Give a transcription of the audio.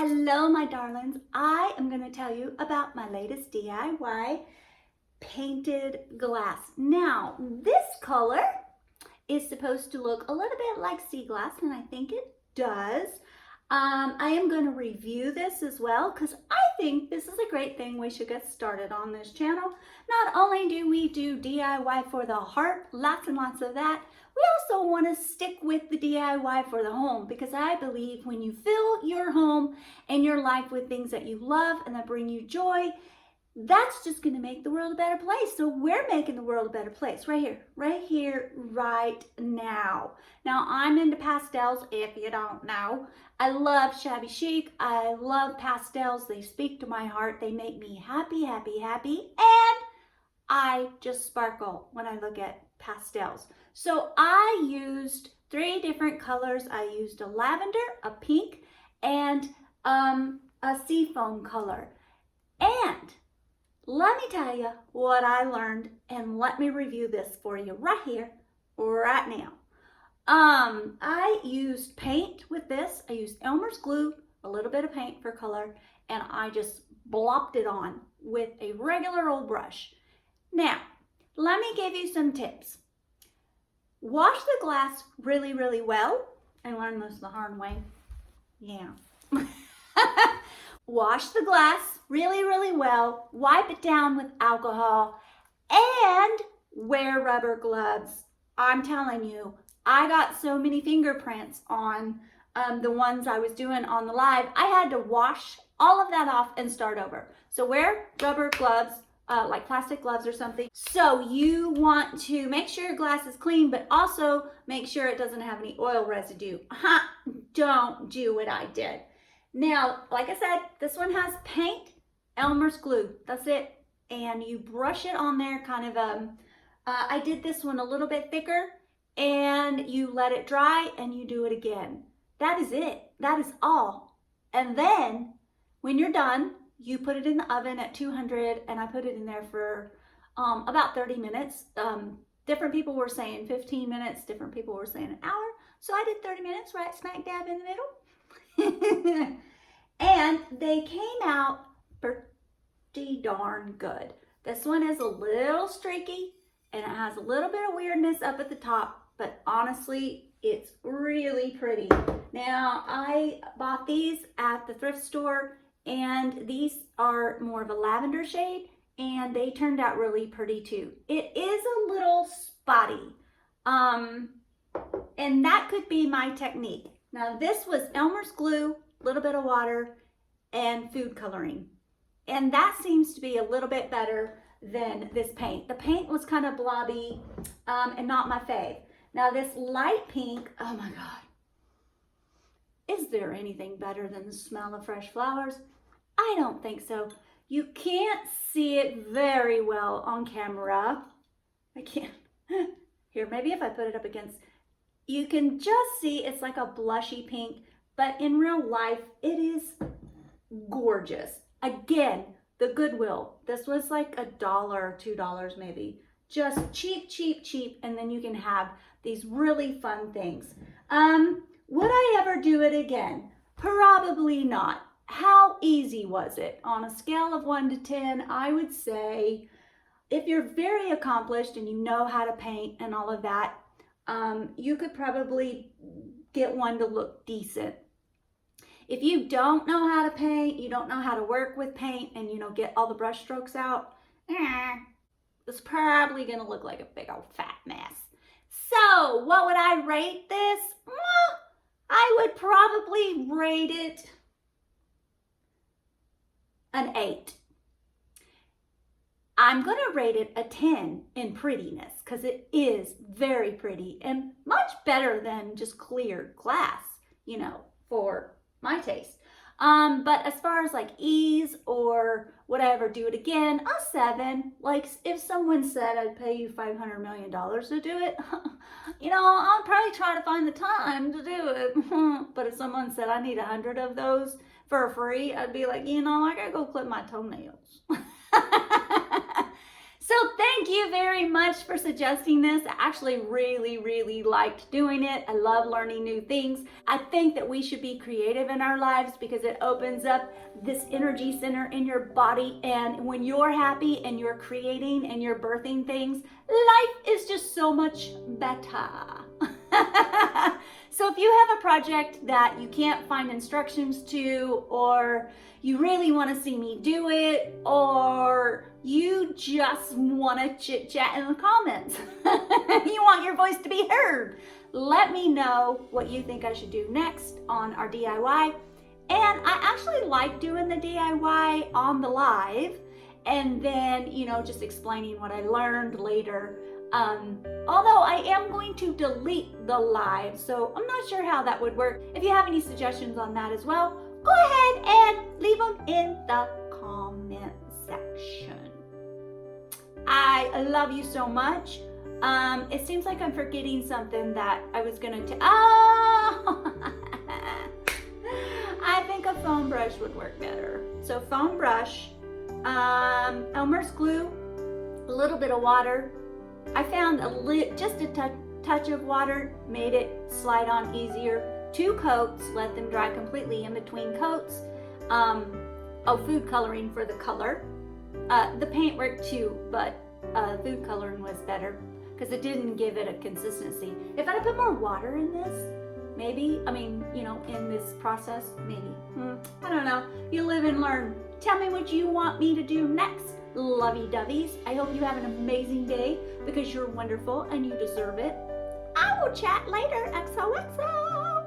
Hello, my darlings. I am going to tell you about my latest DIY painted glass. Now, this color is supposed to look a little bit like sea glass, and I think it does. I am going to review this as well because I think this is a great thing we should get started on this channel. Not only do we do DIY for the heart, lots and lots of that, we also want to stick with the DIY for the home because I believe when you fill your home and your life with things that you love and that bring you joy, that's just going to make the world a better place. So we're making the world a better place right here, right now. Now, I'm into pastels, if you don't know. I love Shabby Chic. I love pastels. They speak to my heart. They make me happy, happy, happy. And I just sparkle when I look at pastels. So I used 3 different colors. I used a lavender, a pink, and a seafoam color. And let me tell you what I learned, and let me review this for you right here, right now. I used paint with this. I used Elmer's glue, a little bit of paint for color, and I just blopped it on with a regular old brush. Now, let me give you some tips. Wash the glass really, really well. I learned this the hard way. Yeah. Wash the glass really, really well. Wipe it down with alcohol and wear rubber gloves. I'm telling you, I got so many fingerprints on the ones I was doing on the live. I had to wash all of that off and start over. So wear rubber gloves, like plastic gloves or something. So you want to make sure your glass is clean, but also make sure it doesn't have any oil residue. Don't do what I did. Now, like I said, this one has paint, Elmer's glue. That's it. And you brush it on there kind of, I did this one a little bit thicker, and you let it dry and you do it again. That is it. That is all. And then when you're done, you put it in the oven at 200, and I put it in there for about 30 minutes. Different people were saying 15 minutes, different people were saying an hour. So I did 30 minutes, right smack dab in the middle. And they came out pretty darn good. This one is a little streaky, and it has a little bit of weirdness up at the top, but honestly, it's really pretty. Now, I bought these at the thrift store, and these are more of a lavender shade, and they turned out really pretty too. It is a little spotty, and that could be my technique. Now, this was Elmer's glue, a little bit of water, and food coloring, and that seems to be a little bit better than this paint. The paint was kind of blobby and not my fave. Now, this light pink, oh my God. Is there anything better than the smell of fresh flowers? I don't think so. You can't see it very well on camera. I can't. Here, maybe if I put it up against, you can just see it's like a blushy pink, but in real life, it is gorgeous. Again, the Goodwill. This was like $1, $2 maybe. Just cheap, cheap, cheap, and then you can have these really fun things. Would I ever do it again? Probably not. How easy was it? On a scale of 1 to 10, I would say if you're very accomplished and you know how to paint and all of that, you could probably get one to look decent. If you don't know how to paint, you don't know how to work with paint, and get all the brush strokes out, it's probably going to look like a big old fat mess. So what would I rate this? Well, I would probably rate it an 8. I'm going to rate it a 10 in prettiness because it is very pretty and much better than just clear glass, for my taste. But as far as like ease or whatever, do it again, a 7. Like if someone said I'd pay you $500 million to do it, I'll probably try to find the time to do it. But if someone said I need 100 of those for free, I'd be like, I gotta go clip my toenails. So thank you very much for suggesting this. I actually really liked doing it. I love learning new things. I think that we should be creative in our lives because it opens up this energy center in your body. And when you're happy and you're creating and you're birthing things, life is just so much better. So if you have a project that you can't find instructions to, or you really want to see me do it, or you just want to chit chat in the comments, you want your voice to be heard, let me know what you think I should do next on our DIY. And I actually like doing the DIY on the live and then, just explaining what I learned later. Although I am going to delete the live, so I'm not sure how that would work. If you have any suggestions on that as well, go ahead and leave them in the comment section. I love you so much. It seems like I'm forgetting something that I was gonna I think a foam brush would work better. So foam brush, Elmer's glue, a little bit of water. I found just a touch of water made it slide on easier. 2 coats, let them dry completely in between coats. Food coloring for the color. The paint worked too, but food coloring was better because it didn't give it a consistency. If I'd put more water in this, maybe, in this process, maybe. I don't know. You live and learn. Tell me what you want me to do next. Lovey-doveys. I hope you have an amazing day because you're wonderful and you deserve it. I will chat later. XOXO.